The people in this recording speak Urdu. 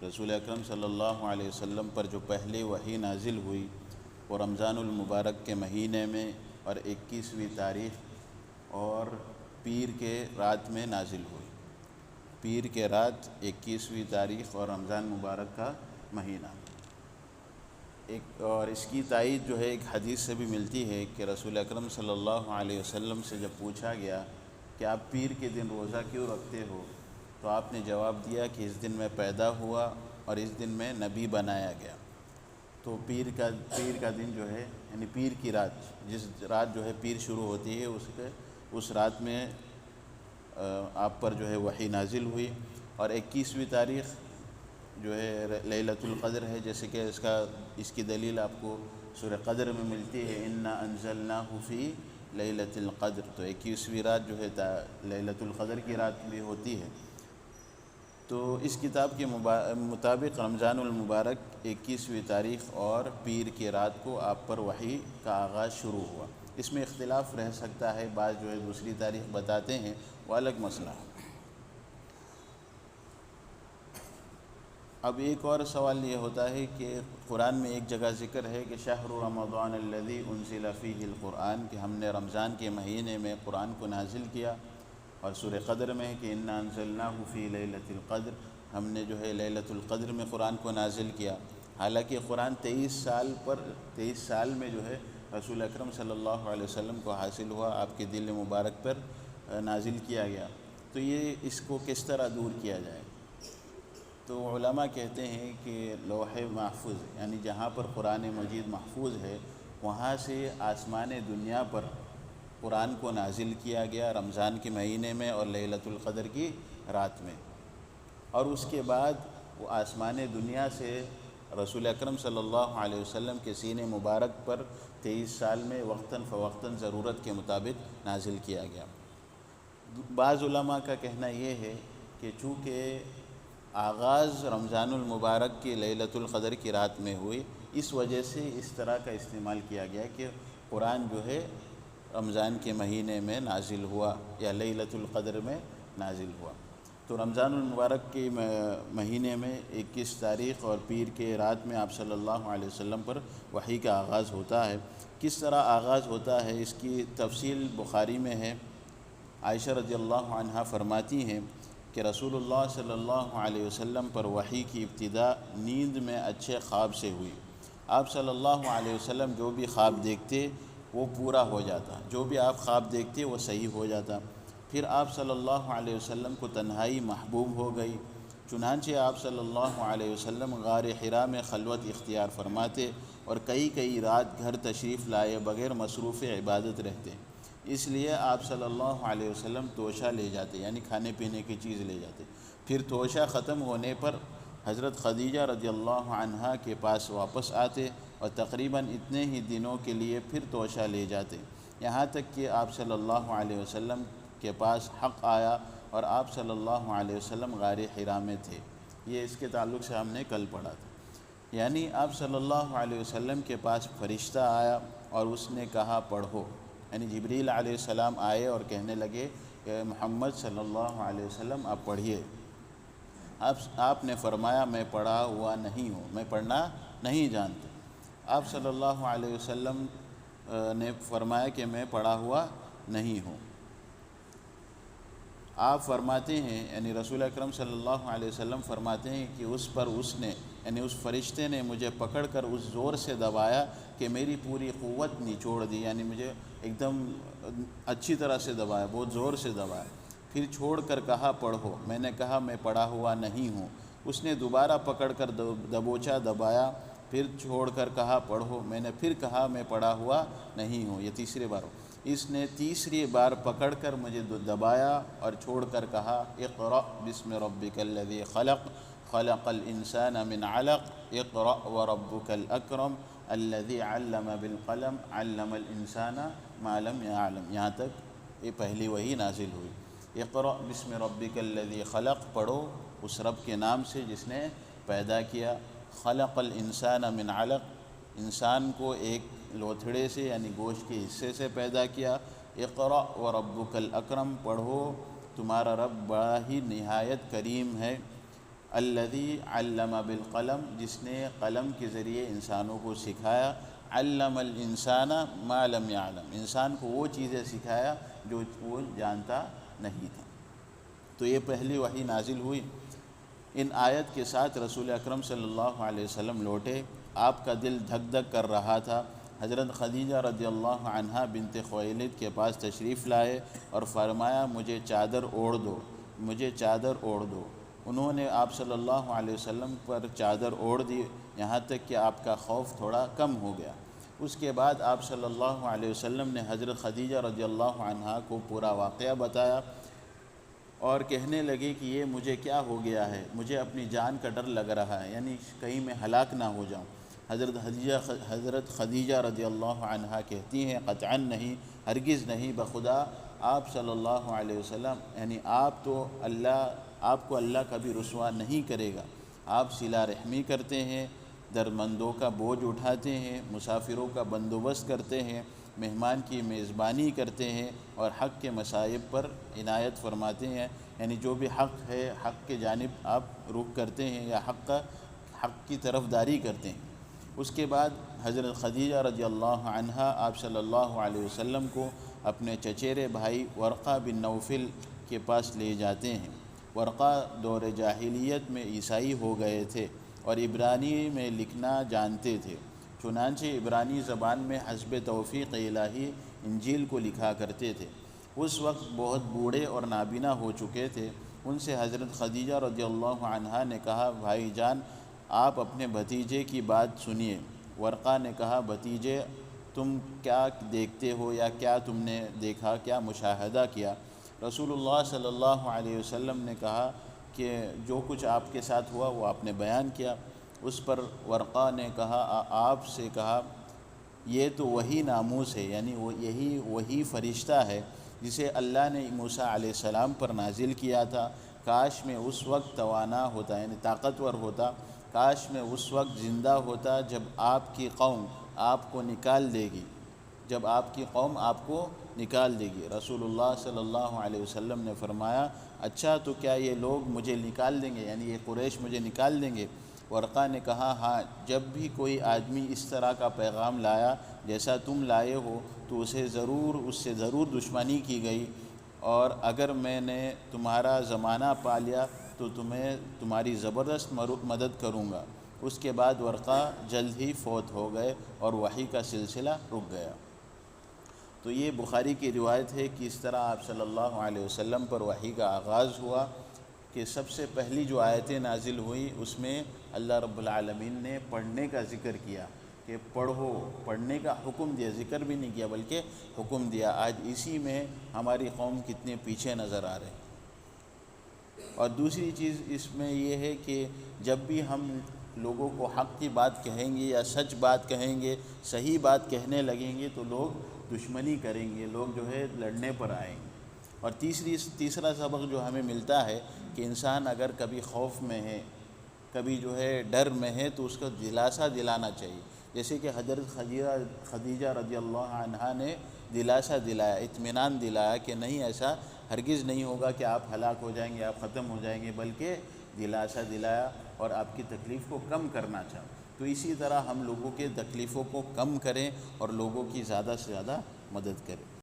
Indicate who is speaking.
Speaker 1: رسول اکرم صلی اللہ علیہ وسلم پر جو پہلی وحی نازل ہوئی وہ رمضان المبارک کے مہینے میں اور 21ویں تاریخ اور پیر کے رات میں نازل ہوئی۔ پیر کے رات 21ویں تاریخ اور رمضان مبارک کا مہینہ۔ اور اس کی تائید جو ہے ایک حدیث سے بھی ملتی ہے کہ رسول اکرم صلی اللہ علیہ وسلم سے جب پوچھا گیا کہ آپ پیر کے دن روزہ کیوں رکھتے ہو، تو آپ نے جواب دیا کہ اس دن میں پیدا ہوا اور اس دن میں نبی بنایا گیا۔ تو پیر کا دن جو ہے یعنی پیر کی رات، جس رات جو ہے پیر شروع ہوتی ہے اس رات میں آپ پر جو ہے وحی نازل ہوئی۔ اور 21ویں تاریخ جو ہے لیلۃ القدر ہے، جیسے کہ اس کی دلیل آپ کو سورہ قدر میں ملتی ہے، انا انزلناہ فی لیلۃ القدر۔ تو 21ویں رات جو ہے لیلۃ القدر کی رات بھی ہوتی ہے۔ تو اس کتاب کے مطابق رمضان المبارک 21ویں تاریخ اور پیر کی رات کو آپ پر وحی کا آغاز شروع ہوا۔ اس میں اختلاف رہ سکتا ہے، بعض جو ہے دوسری تاریخ بتاتے ہیں، وہ الگ مسئلہ ہے۔ اب ایک اور سوال یہ ہوتا ہے کہ قرآن میں ایک جگہ ذکر ہے کہ شہر رمضان الذی انزل فیہ القرآن، کہ ہم نے رمضان کے مہینے میں قرآن کو نازل کیا، اور سورہ قدر میں ہے کہ انا انزلناہ فی لیلۃ القدر، ہم نے جو ہے لیلۃ القدر میں قرآن کو نازل کیا۔ حالانکہ قرآن 23 سال میں جو ہے رسول اکرم صلی اللہ علیہ وسلم کو حاصل ہوا، آپ کے دل مبارک پر نازل کیا گیا۔ تو یہ اس کو کس طرح دور کیا جائے؟ تو علماء کہتے ہیں کہ لوح محفوظ یعنی جہاں پر قرآن مجید محفوظ ہے، وہاں سے آسمان دنیا پر قرآن کو نازل کیا گیا رمضان کے مہینے میں اور لیلۃ القدر کی رات میں، اور اس کے بعد وہ آسمان دنیا سے رسول اکرم صلی اللہ علیہ وسلم کے سینے مبارک پر 23 سال میں وقتاً فوقتاً ضرورت کے مطابق نازل کیا گیا۔ بعض علماء کا کہنا یہ ہے کہ چونکہ آغاز رمضان المبارک کی لیلۃ القدر کی رات میں ہوئی، اس وجہ سے اس طرح کا استعمال کیا گیا کہ قرآن جو ہے رمضان کے مہینے میں نازل ہوا یا لیلۃ القدر میں نازل ہوا۔ تو رمضان المبارک کے مہینے میں 21 تاریخ اور پیر کے رات میں آپ صلی اللہ علیہ وسلم پر وحی کا آغاز ہوتا ہے۔ کس طرح آغاز ہوتا ہے اس کی تفصیل بخاری میں ہے۔ عائشہ رضی اللہ عنہا فرماتی ہیں کہ رسول اللہ صلی اللہ علیہ وسلم پر وحی کی ابتدا نیند میں اچھے خواب سے ہوئی۔ آپ صلی اللہ علیہ وسلم جو بھی خواب دیکھتے وہ پورا ہو جاتا، جو بھی آپ خواب دیکھتے وہ صحیح ہو جاتا۔ پھر آپ صلی اللہ علیہ وسلم کو تنہائی محبوب ہو گئی، چنانچہ آپ صلی اللہ علیہ وسلم غار حرا میں خلوت اختیار فرماتے اور کئی رات گھر تشریف لائے بغیر مصروف عبادت رہتے۔ اس لیے آپ صلی اللہ علیہ وسلم توشہ لے جاتے، یعنی کھانے پینے کی چیز لے جاتے۔ پھر توشہ ختم ہونے پر حضرت خدیجہ رضی اللہ عنہا کے پاس واپس آتے اور تقریباً اتنے ہی دنوں کے لیے پھر توشہ لے جاتے، یہاں تک کہ آپ صلی اللہ علیہ وسلم کے پاس حق آیا اور آپ صلی اللہ علیہ وسلم غار حرا میں تھے۔ یہ اس کے تعلق سے ہم نے کل پڑھا تھا، یعنی آپ صلی اللہ علیہ وسلم کے پاس فرشتہ آیا اور اس نے کہا پڑھو، یعنی جبریل علیہ السلام آئے اور کہنے لگے کہ محمد صلی اللہ علیہ وسلم آپ پڑھیے۔ آپ نے فرمایا میں پڑھا ہوا نہیں ہوں، میں پڑھنا نہیں جانتا۔ آپ صلی اللہ علیہ وسلم نے فرمایا کہ میں پڑھا ہوا نہیں ہوں۔ آپ فرماتے ہیں یعنی رسول اکرم صلی اللہ علیہ وسلم فرماتے ہیں کہ اس نے یعنی اس فرشتے نے مجھے پکڑ کر اس زور سے دبایا کہ میری پوری قوت نچوڑ دی، یعنی مجھے ایک دم اچھی طرح سے دبایا، بہت زور سے دبایا۔ پھر چھوڑ کر کہا پڑھو، میں نے کہا میں پڑھا ہوا نہیں ہوں۔ اس نے دوبارہ پکڑ کر دبوچا، دبایا، پھر چھوڑ کر کہا پڑھو، میں نے پھر کہا میں پڑھا ہوا نہیں ہوں، یہ تیسری بار۔ اس نے تیسری بار پکڑ کر مجھے دبایا اور چھوڑ کر کہا اقرأ بسم ربک الذی خلق خلق الانسان من علق اقرأ وربک الاکرم الذی علم بالقلم علم الانسان ما لم يعلم، یہاں تک یہ پہلی وحی نازل ہوئی۔ اقرأ بسم ربک الذی خلق، پڑھو اس رب کے نام سے جس نے پیدا کیا۔ خلق الانسان من علق، انسان کو ایک لوتھڑے سے یعنی گوشت کے حصے سے پیدا کیا۔ اقرأ وربک الاکرم، پڑھو تمہارا رب بڑا ہی نہایت کریم ہے۔ الذی علم بالقلم، جس نے قلم کے ذریعے انسانوں کو سکھایا، علم الانسان ما لم یعلم، انسان کو وہ چیزیں سکھایا جو وہ جانتا نہیں تھا۔ تو یہ پہلی وحی نازل ہوئی۔ ان آیت کے ساتھ رسول اکرم صلی اللہ علیہ وسلم لوٹے، آپ کا دل دھک دھک کر رہا تھا۔ حضرت خدیجہ رضی اللہ عنہا بنت خویلد کے پاس تشریف لائے اور فرمایا مجھے چادر اوڑھ دو، مجھے چادر اوڑھ دو۔ انہوں نے آپ صلی اللہ علیہ وسلم پر چادر اوڑھ دی، یہاں تک کہ آپ کا خوف تھوڑا کم ہو گیا۔ اس کے بعد آپ صلی اللہ علیہ وسلم نے حضرت خدیجہ رضی اللہ عنہا کو پورا واقعہ بتایا اور کہنے لگے کہ یہ مجھے کیا ہو گیا ہے، مجھے اپنی جان کا ڈر لگ رہا ہے، یعنی کہیں میں ہلاک نہ ہو جاؤں۔ حضرت خدیجہ رضی اللہ عنہا کہتی ہیں قطعاً نہیں، ہرگز نہیں، بخدا آپ صلی اللہ علیہ وسلم، یعنی آپ کو اللہ کبھی رسوا نہیں کرے گا۔ آپ صلہ رحمی کرتے ہیں، درمندوں کا بوجھ اٹھاتے ہیں، مسافروں کا بندوبست کرتے ہیں، مہمان کی میزبانی کرتے ہیں اور حق کے مصائب پر عنایت فرماتے ہیں، یعنی جو بھی حق ہے حق کے جانب آپ رخ کرتے ہیں یا حق کی طرفداری کرتے ہیں۔ اس کے بعد حضرت خدیجہ رضی اللہ عنہا آپ صلی اللہ علیہ وسلم کو اپنے چچیرے بھائی ورقہ بن نوفل کے پاس لے جاتے ہیں۔ ورقہ دور جاہلیت میں عیسائی ہو گئے تھے اور عبرانی میں لکھنا جانتے تھے، چنانچہ عبرانی زبان میں حسب توفیق الہی انجیل کو لکھا کرتے تھے۔ اس وقت بہت بوڑھے اور نابینا ہو چکے تھے۔ ان سے حضرت خدیجہ رضی اللہ عنہا نے کہا بھائی جان آپ اپنے بھتیجے کی بات سنیے۔ ورقہ نے کہا بھتیجے تم کیا دیکھتے ہو یا کیا تم نے دیکھا، کیا مشاہدہ کیا؟ رسول اللہ صلی اللہ علیہ وسلم نے کہا کہ جو کچھ آپ کے ساتھ ہوا وہ آپ نے بیان کیا۔ اس پر ورقہ نے کہا آپ سے کہا یہ تو وہی ناموس ہے، یعنی یہی وہی فرشتہ ہے جسے اللہ نے موسیٰ علیہ السلام پر نازل کیا تھا۔ کاش میں اس وقت توانا ہوتا، یعنی طاقتور ہوتا، کاش میں اس وقت زندہ ہوتا جب آپ کی قوم آپ کو نکال دے گی، جب آپ کی قوم آپ کو نکال دے گی۔ رسول اللہ صلی اللہ علیہ وسلم نے فرمایا اچھا تو کیا یہ لوگ مجھے نکال دیں گے، یعنی یہ قریش مجھے نکال دیں گے؟ ورقہ نے کہا ہاں، جب بھی کوئی آدمی اس طرح کا پیغام لایا جیسا تم لائے ہو تو اس سے ضرور دشمنی کی گئی، اور اگر میں نے تمہارا زمانہ پا لیا تو تمہاری زبردست مدد کروں گا۔ اس کے بعد ورقہ جلد ہی فوت ہو گئے اور وحی کا سلسلہ رک گیا۔ تو یہ بخاری کی روایت ہے کہ اس طرح آپ صلی اللہ علیہ وسلم پر وحی کا آغاز ہوا کہ سب سے پہلی جو آیتیں نازل ہوئیں اس میں اللہ رب العالمین نے پڑھنے کا ذکر کیا کہ پڑھو، پڑھنے کا حکم دیا، ذکر بھی نہیں کیا بلکہ حکم دیا۔ آج اسی میں ہماری قوم کتنے پیچھے نظر آ رہے ہیں۔ اور دوسری چیز اس میں یہ ہے کہ جب بھی ہم لوگوں کو حق کی بات کہیں گے یا سچ بات کہیں گے، صحیح بات کہنے لگیں گے تو لوگ دشمنی کریں گے، لوگ جو ہے لڑنے پر آئیں گے۔ اور تیسرا سبق جو ہمیں ملتا ہے کہ انسان اگر کبھی خوف میں ہے، کبھی جو ہے ڈر میں ہے تو اس کو دلاسا دلانا چاہیے، جیسے کہ حضرت خدیجہ رضی اللہ عنہا نے دلاسا دلایا، اطمینان دلایا کہ نہیں ایسا ہرگز نہیں ہوگا کہ آپ ہلاک ہو جائیں گے، آپ ختم ہو جائیں گے، بلکہ دلاسا دلایا اور آپ کی تکلیف کو کم کرنا چاہا۔ تو اسی طرح ہم لوگوں کے تکلیفوں کو کم کریں اور لوگوں کی زیادہ سے زیادہ مدد کریں۔